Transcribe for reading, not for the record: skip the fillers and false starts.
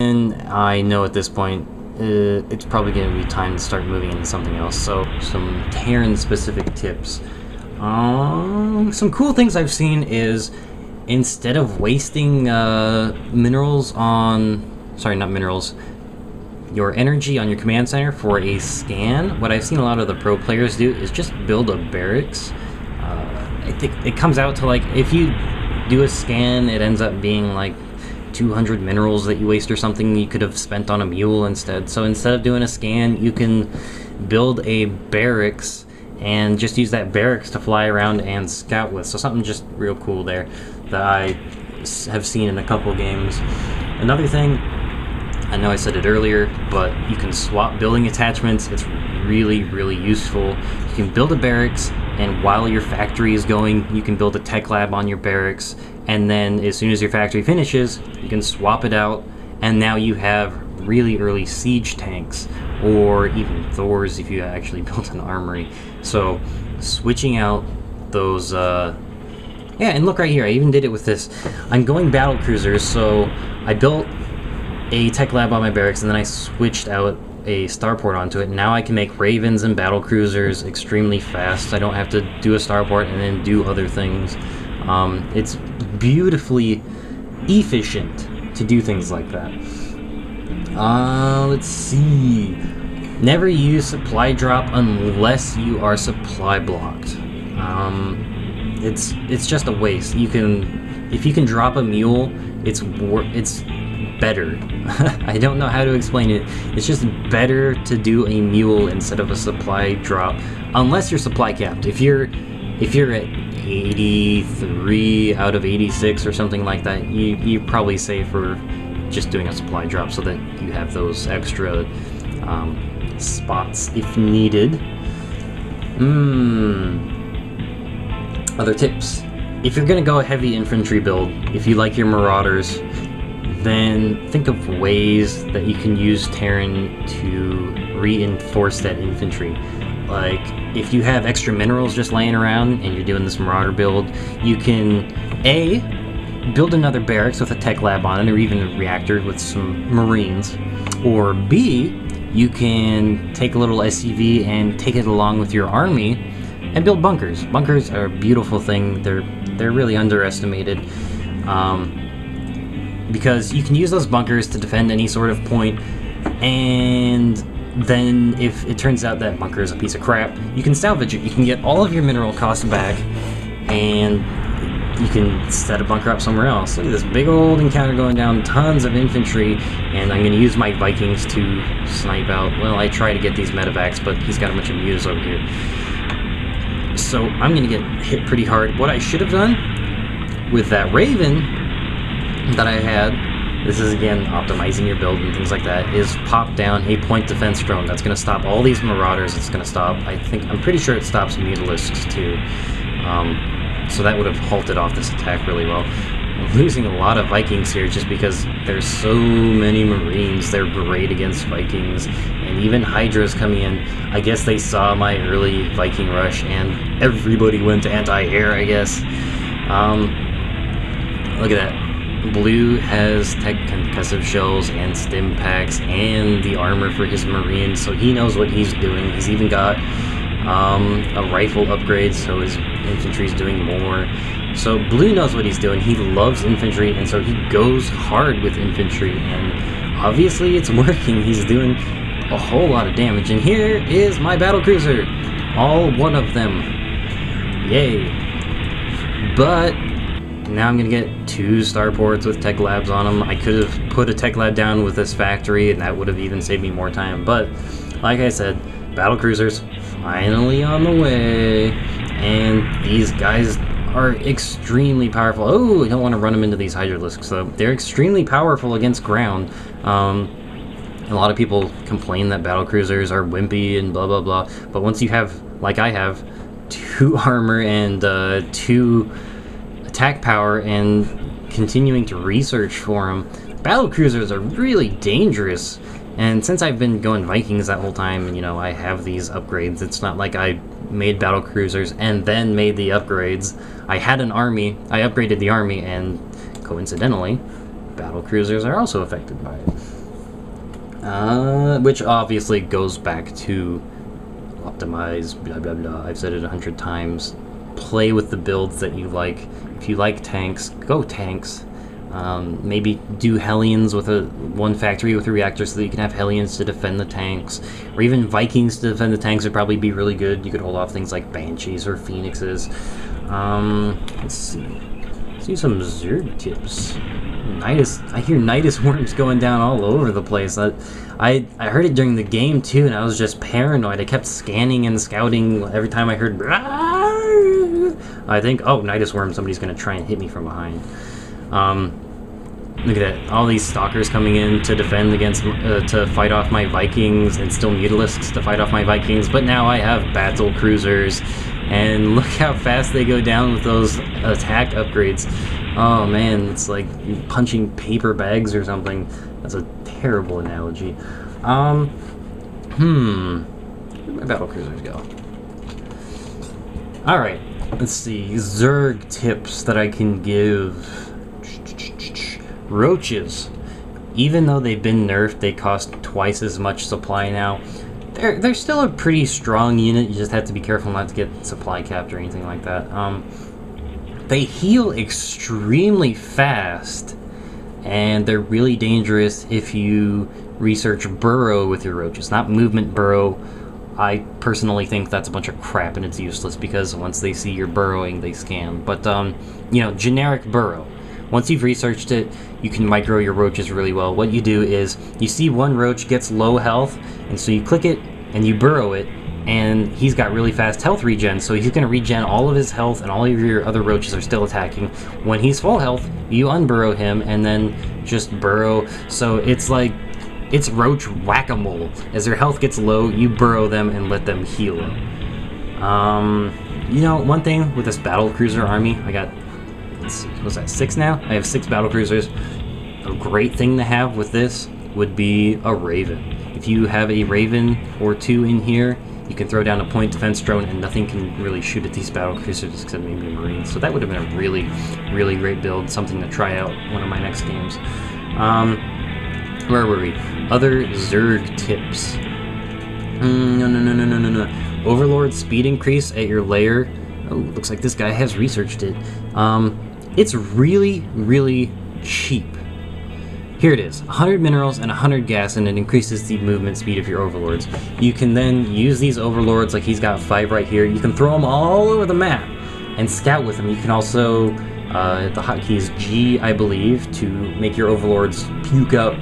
And I know at this point it's probably going to be time to start moving into something else. So some Terran specific tips. Some cool things I've seen is instead of wasting minerals on, sorry, not minerals, your energy on your command center for a scan, what I've seen a lot of the pro players do is just build a barracks. I think it comes out to like, if you do a scan, it ends up being like 200 minerals that you waste or something you could have spent on a mule instead. So instead of doing a scan, you can build a barracks and just use that barracks to fly around and scout with. So something just real cool there that I have seen in a couple games. Another thing, I know I said it earlier, but you can swap building attachments. It's really, really useful. You can build a barracks, and while your factory is going, you can build a tech lab on your barracks, and then as soon as your factory finishes, you can swap it out, and now you have really early siege tanks, or even Thors if you actually built an armory. So switching out those, yeah, and look right here, I even did it with this. I'm going battle cruisers, so I built a tech lab on my barracks, and then I switched out a starport onto it. Now I can make ravens and battle cruisers extremely fast. I don't have to do a starport and then do other things. It's beautifully efficient to do things like that. Let's see. Never use supply drop unless you are supply blocked. It's just a waste. If you can drop a mule, it's better. I don't know how to explain it. It's just better to do a mule instead of a supply drop, unless you're supply capped. If you're at 83 out of 86 or something like that, you're probably safe for just doing a supply drop so that you have those extra spots if needed. Other tips. If you're gonna go a heavy infantry build, if you like your marauders, then think of ways that you can use Terran to reinforce that infantry. Like, if you have extra minerals just laying around and you're doing this marauder build, you can A, build another barracks with a tech lab on it, or even a reactor with some marines, or B, you can take a little SCV and take it along with your army and build bunkers. Bunkers are a beautiful thing. They're really underestimated. Because you can use those bunkers to defend any sort of point, and then if it turns out that bunker is a piece of crap, you can salvage it. You can get all of your mineral costs back, and you can set a bunker up somewhere else. Look at this big old encounter going down, tons of infantry, and I'm going to use my Vikings to snipe out. Well, I try to get these medevacs, but he's got a bunch of mules over here. So I'm going to get hit pretty hard. What I should have done with that Raven that I had, this is again optimizing your build and things like that, is pop down a point defense drone. That's going to stop all these marauders. It's going to stop, I'm pretty sure it stops mutalisks too. So that would have halted off this attack really well. I'm losing a lot of Vikings here just because there's so many Marines. They're great against Vikings, and even Hydras coming in. I guess they saw my early Viking rush and everybody went anti-air, I guess. Look at that. Blue has tech concussive shells and stim packs and the armor for his marines, so he knows what he's doing. He's even got a rifle upgrade, so his infantry's doing more. So Blue knows what he's doing. He loves infantry, and so he goes hard with infantry, and obviously it's working. He's doing a whole lot of damage, and here is my battlecruiser. All one of them. Yay. But now I'm going to get 2 starports with tech labs on them. I could have put a tech lab down with this factory, and that would have even saved me more time. But, like I said, battlecruisers finally on the way. And these guys are extremely powerful. Oh, I don't want to run them into these hydralisks, though. They're extremely powerful against ground. A lot of people complain that battlecruisers are wimpy and blah, blah, blah. But once you have, like I have, 2 armor and 2... attack power and continuing to research for them, battlecruisers are really dangerous. And since I've been going Vikings that whole time, and I have these upgrades, it's not like I made battlecruisers and then made the upgrades. I had an army, I upgraded the army, and coincidentally, battlecruisers are also affected by it. Which obviously goes back to optimize, blah blah blah. I've said it 100 times. Play with the builds that you like. If you like tanks, go tanks. Maybe do Hellions with one factory with a reactor so that you can have Hellions to defend the tanks. Or even Vikings to defend the tanks would probably be really good. You could hold off things like Banshees or Phoenixes. Let's see. Let's do some Zerg tips. I hear Nidus worms going down all over the place. I heard it during the game too, and I was just paranoid. I kept scanning and scouting every time I heard. I think, oh, Nidus worm, somebody's gonna try and hit me from behind. Look at that! All these stalkers coming in to defend against, to fight off my Vikings, and still Mutalisks to fight off my Vikings. But now I have battle cruisers, and look how fast they go down with those attack upgrades. Oh man, it's like punching paper bags or something. That's a terrible analogy. Where'd my battle cruisers go? Alright, let's see. Zerg tips that I can give. Roaches. Even though they've been nerfed, they cost twice as much supply now. They're still a pretty strong unit. You just have to be careful not to get supply capped or anything like that. They heal extremely fast, and they're really dangerous if you research burrow with your roaches, not movement burrow. I personally think that's a bunch of crap and it's useless because once they see you're burrowing, they scan. But, generic burrow. Once you've researched it, you can micro your roaches really well. What you do is, you see one roach gets low health, and so you click it and you burrow it, and he's got really fast health regen, so he's going to regen all of his health, and all of your other roaches are still attacking. When he's full health, you unburrow him, and then just burrow. So it's like, it's roach whack-a-mole. As their health gets low, you burrow them and let them heal. One thing with this battle cruiser army, I got, what's that, 6 now? I have 6 battle cruisers. A great thing to have with this would be a Raven. If you have a Raven or 2 in here, you can throw down a point defense drone and nothing can really shoot at these battle cruisers except maybe Marines. So that would have been a really, really great build, something to try out one of my next games. Where were we? Other Zerg tips. No. Overlord speed increase at your lair. Oh, looks like this guy has researched it. It's really, really cheap. Here it is, 100 minerals and 100 gas, and it increases the movement speed of your overlords. You can then use these overlords, like he's got 5 right here. You can throw them all over the map and scout with them. You can also, the hotkey is G, I believe, to make your overlords puke out